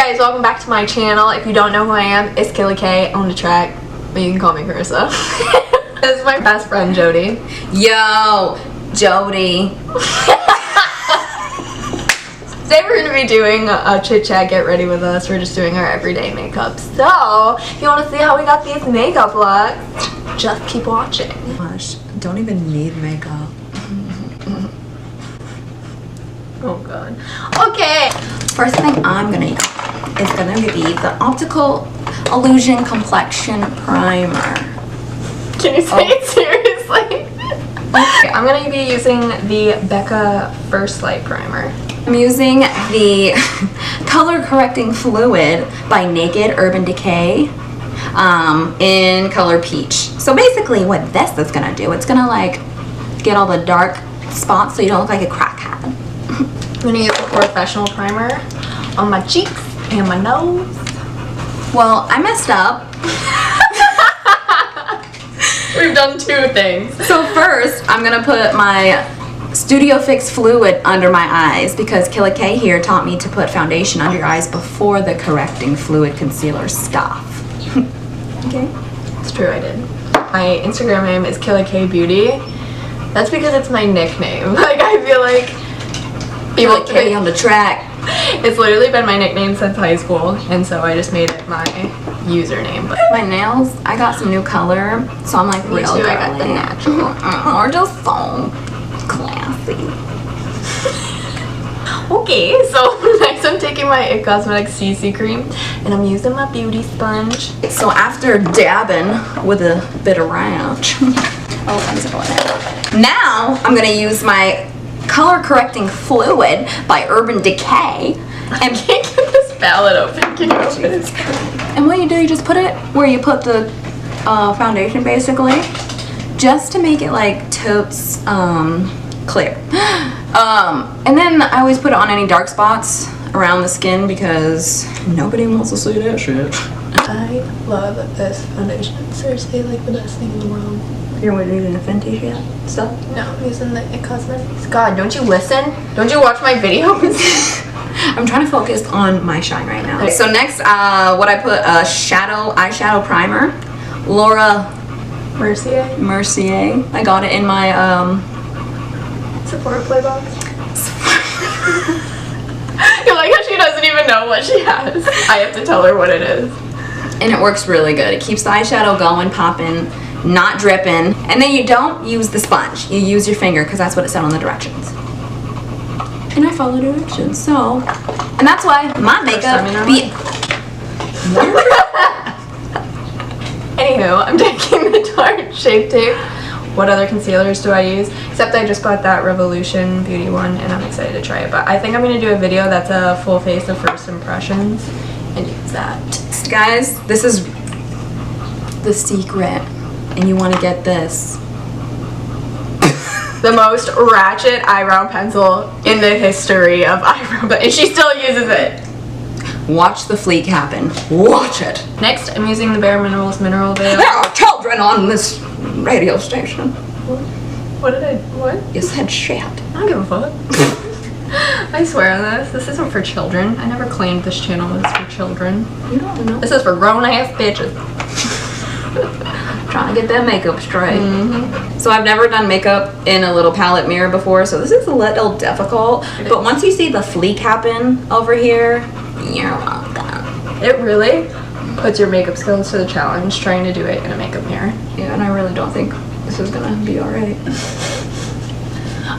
guys, welcome back to my channel. If you don't know who I am, it's Killa K on the track, but you can call me Karissa. This is my best friend, Jodie. Yo, Jodie. Today we're going to be doing a chit chat, get ready with us. We're just doing our everyday makeup. So, if you want to see how we got these makeup looks, just keep watching. Gosh, don't even need makeup. Oh god. Okay. First thing I'm gonna use is gonna be the Optical Illusion Complexion Primer. Can you say it seriously? Okay, I'm gonna be using the Becca First Light Primer. I'm using the Color Correcting Fluid by Naked Urban Decay in color Peach. So basically what this is gonna do, it's gonna like get all the dark spots so you don't look like a crackhead. I'm gonna use a professional primer on my cheeks and my nose. Well, I messed up. We've done two things. So first, I'm gonna put my Studio Fix fluid under my eyes because Killa K here taught me to put foundation under your eyes before the correcting fluid concealer stuff. Okay? It's true, I did. My Instagram name is killakbeauty. That's because it's my nickname. Like, I feel like Killa K on the track. It's literally been my nickname since high school, and so I just made it my username. But my nails, I got some new color, so I'm like real girly. I got the natural. Or just so classy. Okay, so next I'm taking my IT Cosmetics CC cream, and I'm using my beauty sponge. So after dabbing with a bit of ranch, oh, I'm so going in. Now I'm gonna use my Color Correcting Fluid by Urban Decay. And I can't get this palette open. Can you open it? And what you do, you just put it where you put the foundation, basically, just to make it like totes clear. And then I always put it on any dark spots around the skin because nobody wants to see that shit. I love this foundation. Seriously, like the best thing in the world. You're using the Fenty shit stuff? No, I'm using the IT Cosmetics. God, don't you listen? Don't you watch my videos? I'm trying to focus on my shine right now. Okay, so next, what I put, eyeshadow primer. Laura Mercier. I got it in my, Sephora play box. You like how she doesn't even know what she has. I have to tell her what it is. And it works really good. It keeps the eyeshadow going, popping, not dripping. And then you don't use the sponge. You use your finger because that's what it said on the directions. And I follow directions, so. And that's why my makeup be. Anywho, I'm taking the Tarte Shape Tape. What other concealers do I use? Except I just bought that Revolution Beauty one and I'm excited to try it. But I think I'm going to do a video that's a full face of first impressions and use that. Guys, this is the secret. And you want to get this. The most ratchet eyebrow pencil in the history of eyebrow, and she still uses it. Watch the fleek happen. Watch it. Next, I'm using the Bare Minerals Mineral Veil. There are children on this radio station. What? You said shit. I don't give a fuck. I swear on this. This isn't for children. I never claimed this channel was for children. You don't know. This is for grown-ass bitches. Trying to get that makeup straight. So I've never done makeup in a little palette mirror before, so this is a little difficult. But once you see the fleek happen over here, you're welcome. It really puts your makeup skills to the challenge trying to do it in a makeup mirror. Yeah, and I really don't think this is gonna be alright.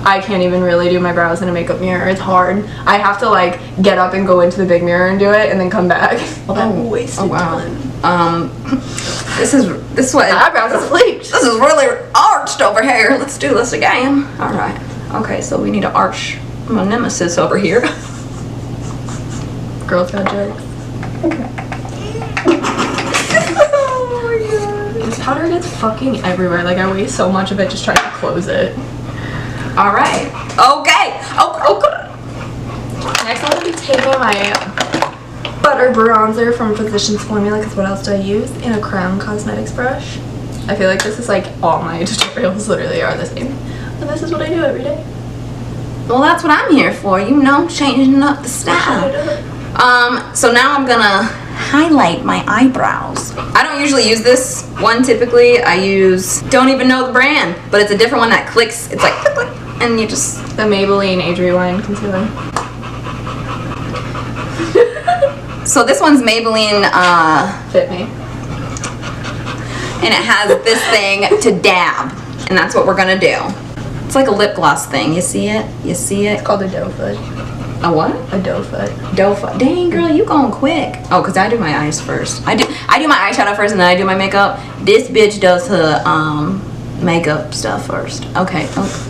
I can't even really do my brows in a makeup mirror. It's hard. I have to like get up and go into the big mirror and do it and then come back. Well, that wasted time. This is what my eyebrows is fleeked. This is really arched over here. Let's do this again. Alright. Okay, so we need to arch my nemesis over here. Girls got jokes. Oh my god. This powder gets fucking everywhere. Like I waste so much of it just trying to close it. Alright. Okay. Oh god. Next I'm going to be taking my butter bronzer from Physicians Formula, because what else do I use? In a Crown Cosmetics brush. I feel like this is like all my tutorials literally are the same. And this is what I do every day. Well, that's what I'm here for, you know, changing up the style. So now I'm gonna highlight my eyebrows. I don't usually use this one typically. I use, don't even know the brand, but it's a different one that clicks. It's like click, click, and you just. The Maybelline Age Rewind Concealer. So this one's Maybelline, Fit Me. and it has this thing to dab, and that's what we're gonna do. It's like a lip gloss thing. You see it? You see it? It's called a doe foot. A what? A doe foot. Doe foot. Dang, girl, you going quick. Oh, because I do my eyes first. I do my eyeshadow first, and then I do my makeup. This bitch does her makeup stuff first. Okay. Oh.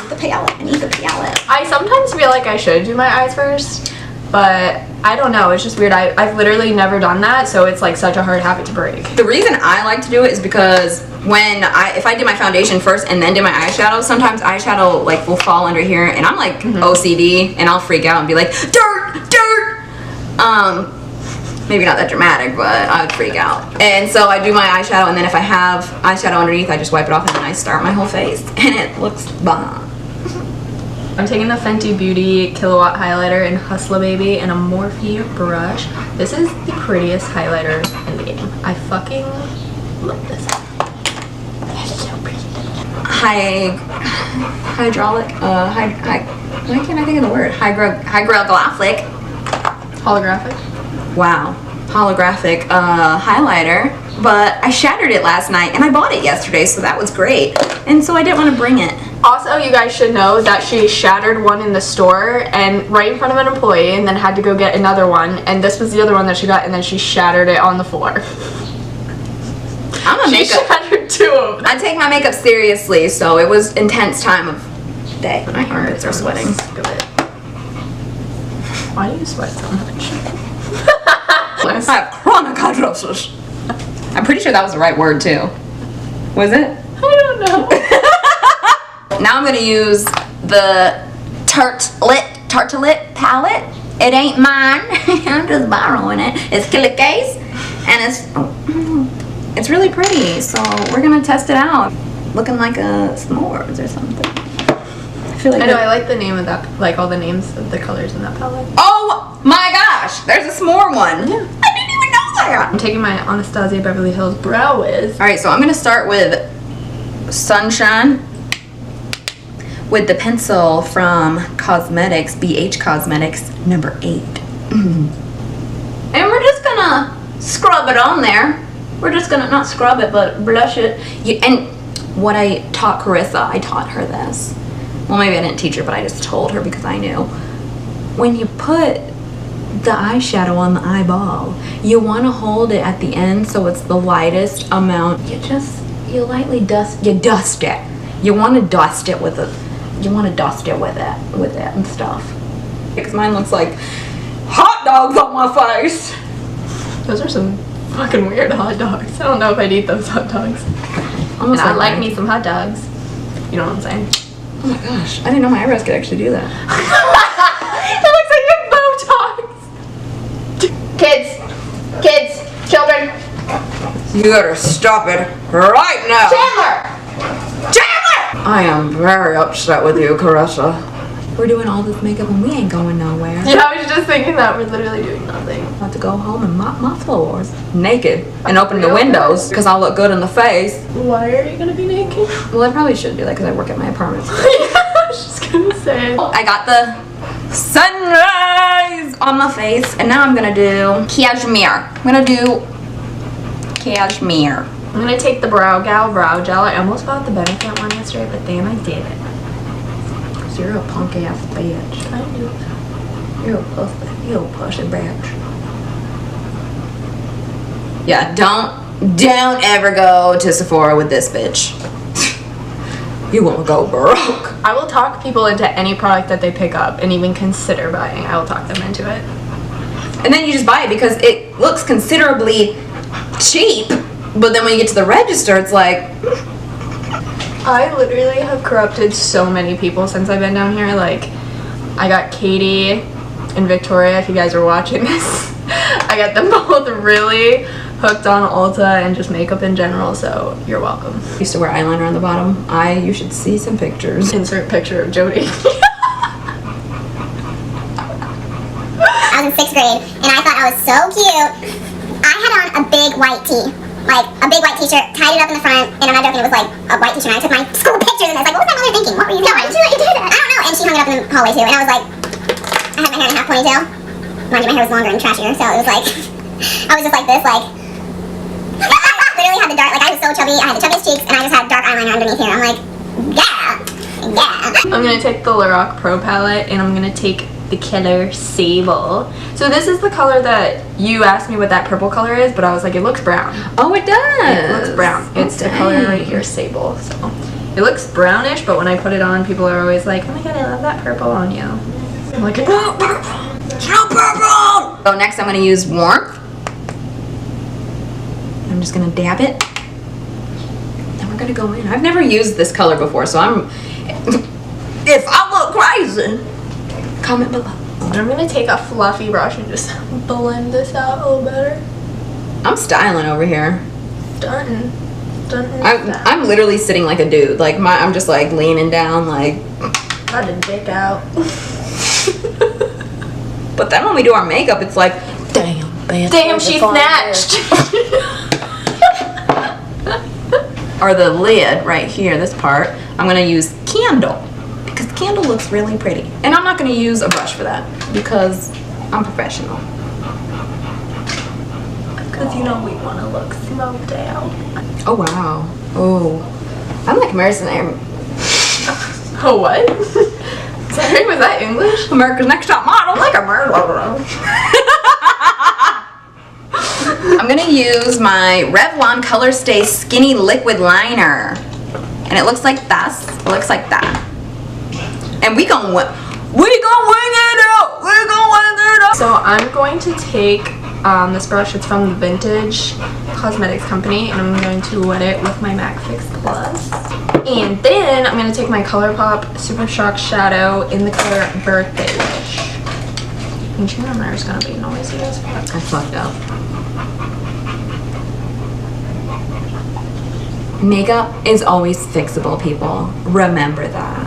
The palette. I need the palette. I sometimes feel like I should do my eyes first, but I don't know. It's just weird. I've literally never done that, so it's like such a hard habit to break. The reason I like to do it is because if I do my foundation first and then do my eyeshadow, sometimes eyeshadow like will fall under here, and I'm like OCD, and I'll freak out and be like, dirt, dirt. Maybe not that dramatic, but I would freak out. And so I do my eyeshadow, and then if I have eyeshadow underneath, I just wipe it off, and then I start my whole face, and it looks bomb. I'm taking the Fenty Beauty Killawatt highlighter in Hustla Baby and a Morphe brush. This is the prettiest highlighter in the game. I fucking love this. It's so pretty. Why can't I think of the word? Hygrographic. Holographic. Wow. Holographic highlighter. But I shattered it last night, and I bought it yesterday, so that was great. And so I didn't want to bring it. Also, you guys should know that she shattered one in the store and right in front of an employee, and then had to go get another one, and this was the other one that she got, and then she shattered it on the floor. She shattered 2 of them. I take my makeup seriously, so it was intense time of day. My armpits are sweating. Why do you sweat so much? I have chronic hydrosis. I'm pretty sure that was the right word too. Was it? I don't know. Now I'm gonna use the Tartelette palette. It ain't mine. I'm just borrowing it. It's Killakbeauty, and it's really pretty. So we're gonna test it out. Looking like a s'mores or something. I feel like I like the name of that, like all the names of the colors in that palette. Oh my gosh, there's a s'more one. Yeah. I didn't even know that. I'm taking my Anastasia Beverly Hills Brow Wiz. All right, so I'm gonna start with Sunshine with the pencil from Cosmetics, BH Cosmetics, number 8. And we're just gonna scrub it on there. We're just gonna not scrub it, but blush it. And what I taught Karissa, I taught her this. Well, maybe I didn't teach her, but I just told her because I knew. When you put the eyeshadow on the eyeball, you want to hold it at the end so it's the lightest amount. You lightly dust it. You want to dust it with it. You want to dust it with it and stuff. Because mine looks like hot dogs on my face. Those are some fucking weird hot dogs. I don't know if I'd eat those hot dogs. Almost I like me some hot dogs. You know what I'm saying? Oh my gosh, I didn't know my eyebrows could actually do that. It looks like you have Botox. Kids, children. You gotta stop it right now. Chandler! I am very upset with you, Karissa. We're doing all this makeup and we ain't going nowhere. Yeah, I was just thinking that. We're literally doing nothing. I have to go home and mop my floors naked and open the windows because I'll look good in the face. Why are you gonna be naked? Well, I probably should do that because I work at my apartment. Yeah, I was just gonna say. I got the sunrise on my face, and now I'm gonna do cashmere. I'm gonna do cashmere. I'm gonna take the Brow Gal Brow Gel. I almost bought the Benefit one yesterday, but then I didn't. Cause you're a punk ass bitch. I knew. You're a pussy bitch. Yeah, don't ever go to Sephora with this bitch. You won't go broke. I will talk people into any product that they pick up and even consider buying. I will talk them into it. And then you just buy it because it looks considerably cheap, but then when you get to the register, it's like... I literally have corrupted so many people since I've been down here. Like, I got Katie and Victoria, if you guys are watching this. I got them both really hooked on Ulta and just makeup in general, so you're welcome. I used to wear eyeliner on the bottom. You should see some pictures. Insert picture of Jodie. I can 6th grade, and I thought I was so cute. I had on a big white tee, like a big white t-shirt, tied it up in the front, and I'm not joking, it was like a white t-shirt. And I took my school pictures, and I was like, what was my mother thinking? What were you doing? Why did you let you do that? I don't know. And she hung it up in the hallway too, and I was like, I had my hair in a half ponytail. Mind you, my hair was longer and trashier, so it was like, I was just like this, like, literally had the dark, like I was so chubby, I had the chubbiest cheeks, and I just had dark eyeliner underneath here. I'm like, yeah. I'm gonna take the Lorac Pro palette, and I'm gonna take the color Sable. So this is the color that you asked me what that purple color is, but I was like, it looks brown. Oh, it does. It looks brown. It's the color right here, Sable. So it looks brownish, but when I put it on, people are always like, oh my god, I love that purple on you. I'm like, it's not purple. It's not purple. So next I'm gonna use Warmth. I'm just gonna dab it. And we're gonna go in. I've never used this color before, so I'm, if I look crazy, comment below. I'm gonna take a fluffy brush and just blend this out a little better. I'm styling over here. Stunting. I'm literally sitting like a dude. Like I'm just like leaning down, like. Got a dick out. But then when we do our makeup, it's like, damn, man. Damn, she snatched. Or the lid right here, this part, I'm gonna use Candle. Because Candle looks really pretty. And I'm not gonna use a brush for that because I'm professional. Because you know we want to look smoked out. Oh wow. Oh. I'm like America's Oh what? Sorry, was that English? America's Next Top Model. Like America. I'm gonna use my Revlon Color Stay Skinny Liquid Liner. And it looks like this. It looks like that. And we gonna wing it out. We gonna wing it out. So I'm going to take this brush. It's from the Vintage Cosmetics Company, and I'm going to wet it with my MAC Fix Plus. And then I'm going to take my ColourPop Super Shock Shadow in the color Birthday Wish. And your mirror is going to be noisy as fuck. I fucked up. Makeup is always fixable, people. Remember that.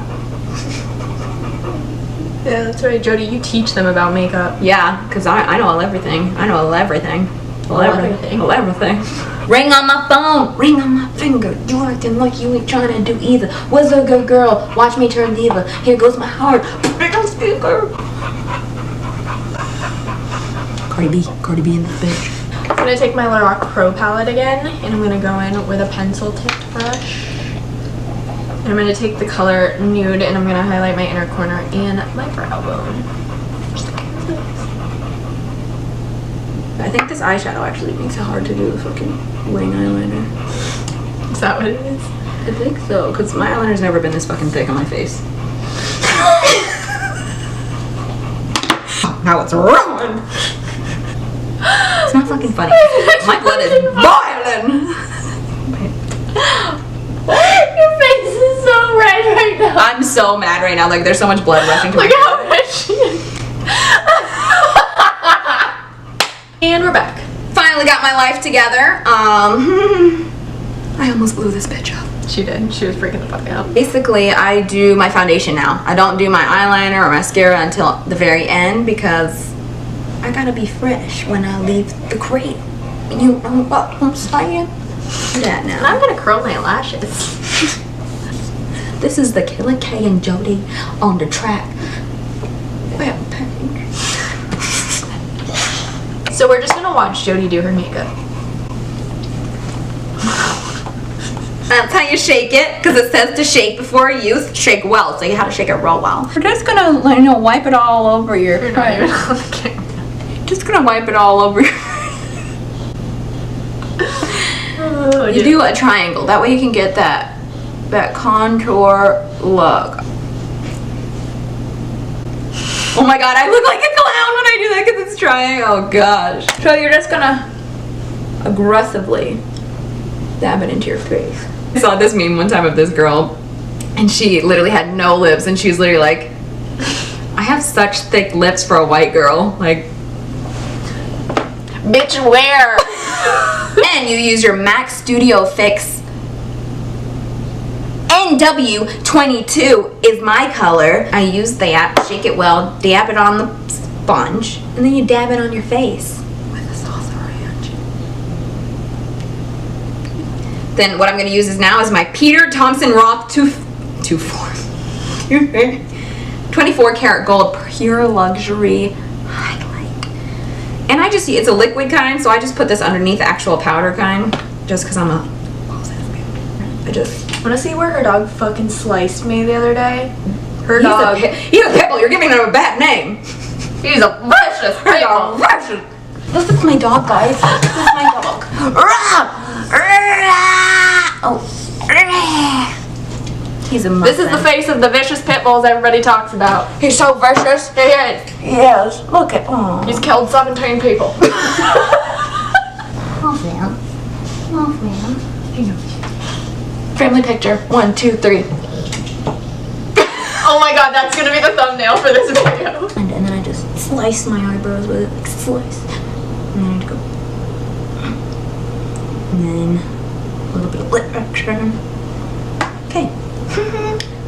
Yeah, that's right, Jodie. You teach them about makeup. Yeah, because I know everything. I know everything. Everything. Everything. Ring on my phone. Ring on my finger. You acting like you ain't trying to do either. What's a good girl? Watch me turn diva. Here goes my heart. Big on speaker. Cardi B in the bitch. I'm going to take my Lorac Pro palette again, and I'm going to go in with a pencil tipped brush. And I'm going to take the color Nude, and I'm going to highlight my inner corner and my brow bone. I think this eyeshadow actually makes it hard to do the fucking wing eyeliner. Is that what it is? I think so, because my eyeliner's never been this fucking thick on my face. Now it's ruined! It's not fucking funny. My blood is boiling! Your face is so red right now. I'm so mad right now, like there's so much blood rushing to my Look how red she is. And we're back. Finally got my life together. I almost blew this bitch up. She did. She was freaking the fuck out. Basically, I do my foundation now. I don't do my eyeliner or mascara until the very end because I gotta be fresh when I leave the crate. You know what I'm saying? Do that now. And I'm gonna curl my lashes. This is the Killer K and Jodie on the track. Webpage. So we're just gonna watch Jodie do her makeup. That's how you shake it, because it says to shake before use. Shake well, so you have to shake it real well. We're just gonna, wipe it all over your You're not even on the camera. Just gonna wipe it all over your You do a triangle. That way you can get that contour look. Oh my god, I look like a clown when I do that because it's triangle. Oh gosh. So you're just gonna aggressively dab it into your face. I saw this meme one time of this girl and she literally had no lips and she was literally like, I have such thick lips for a white girl. Like, bitch, where? and you use your MAC Studio Fix NW22 is my color. I use that, shake it well, dab it on the sponge, and then you dab it on your face. With the salsa ranch. Then what I'm going to use now is my Peter Thompson Roth 24 karat gold pure luxury highlight. And it's a liquid kind, so I just put this underneath the actual powder kind, just because I'm a I want to see where her dog fucking sliced me the other day. Her dog. He's a pit bull. You're giving him a bad name. He's a vicious pit bull. This is my dog, guys. This is my dog. Oh. He's a muffin. This is the face of the vicious pit bulls everybody talks about. He's so vicious. He is. Yes. Look at. Oh. He's killed 17 people. Oh, man. Oh, man. Family picture. 1, 2, 3. Oh my god, that's gonna be the thumbnail for this video. And then I just slice my eyebrows with it, like slice. And then I go. And then a little bit of lip action. Okay.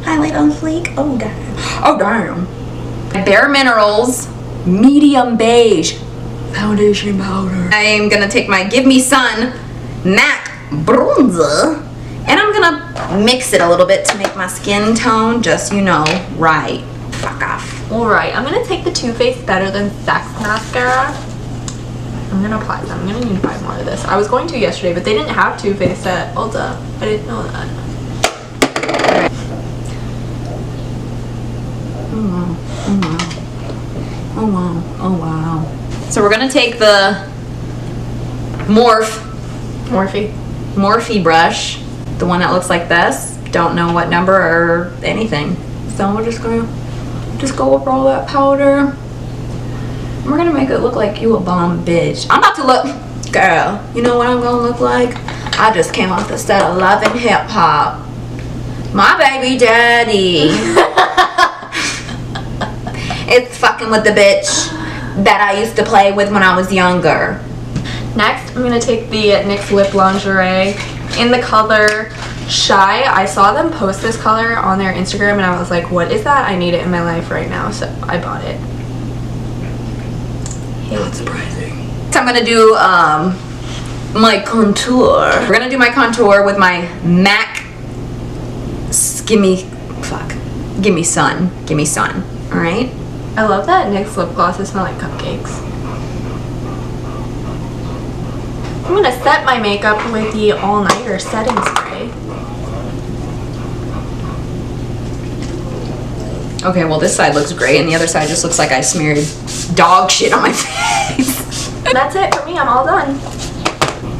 Highlight on fleek. Oh damn. Oh damn. Bare Minerals medium beige foundation powder. I am gonna take my Give Me Sun MAC bronzer. And I'm gonna mix it a little bit to make my skin tone just, right. Fuck off. Alright, I'm gonna take the Too Faced Better Than Sex mascara. I'm gonna apply some. I'm gonna need to buy more of this. I was going to yesterday, but they didn't have Too Faced at Ulta. I didn't know that. Oh wow. Oh wow. Oh wow. Oh wow. So we're gonna take the Morphe brush. The one that looks like this. Don't know what number or anything. So we're just gonna go over all that powder. We're gonna make it look like you a bomb bitch. I'm about to look, girl, you know what I'm gonna look like? I just came off the set of Love and Hip Hop. My baby daddy. It's fucking with the bitch that I used to play with when I was younger. Next, I'm gonna take the NYX Lip Lingerie in the color Shy. I saw them post this color on their Instagram and I was like, what is that? I need it in my life right now, so I bought it. Not surprising. So I'm gonna do my contour. We're gonna do my contour with my MAC Gimme Sun. Alright? I love that NYX lip glosses smell like cupcakes. I'm gonna set my makeup with the All Nighter setting spray. Okay, well this side looks great and the other side just looks like I smeared dog shit on my face. That's it for me, I'm all done.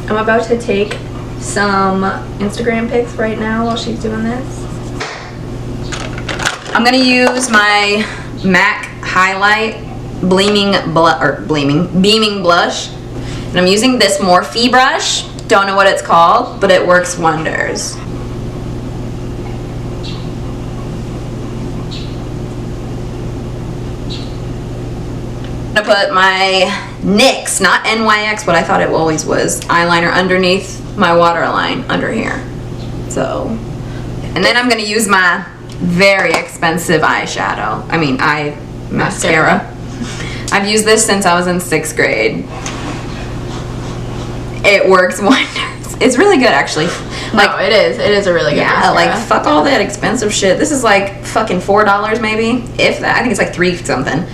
I'm about to take some Instagram pics right now while she's doing this. I'm gonna use my MAC Highlight Beaming Blush. And I'm using this Morphe brush. Don't know what it's called, but it works wonders. I'm gonna put my NYX, not NYX, what I thought it always was, eyeliner underneath my waterline under here. So, and then I'm gonna use my very expensive eyeshadow. Mascara. I've used this since I was in 6th grade. It works wonders. It's really good, actually. No, it is. It is a really good mascara. Like, fuck all that expensive shit. This is like fucking $4 maybe, if that. I think it's like $3 something.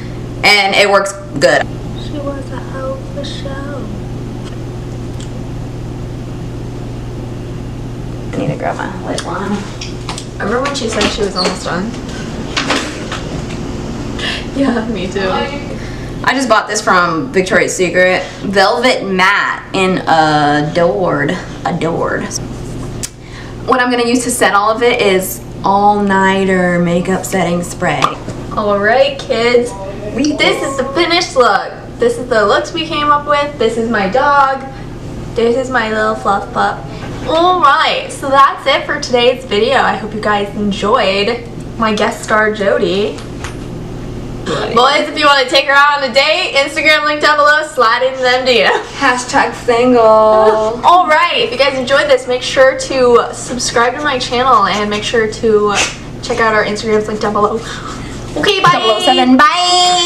And it works good. She was a hell of a show. I need to grab my lip line. Remember when she said she was almost done? Yeah, me too. I just bought this from Victoria's Secret. Velvet Matte in Adored. What I'm gonna use to set all of it is All Nighter makeup setting spray. Alright kids, this is the finished look. This is the looks we came up with. This is my dog. This is my little fluff pup. Alright, so that's it for today's video. I hope you guys enjoyed my guest star Jodie. Boys, if you want to take her out on a date, Instagram link down below, slide into them DM. Hashtag single. Alright, if you guys enjoyed this, make sure to subscribe to my channel and make sure to check out our Instagrams link down below. Okay, bye. 007, bye.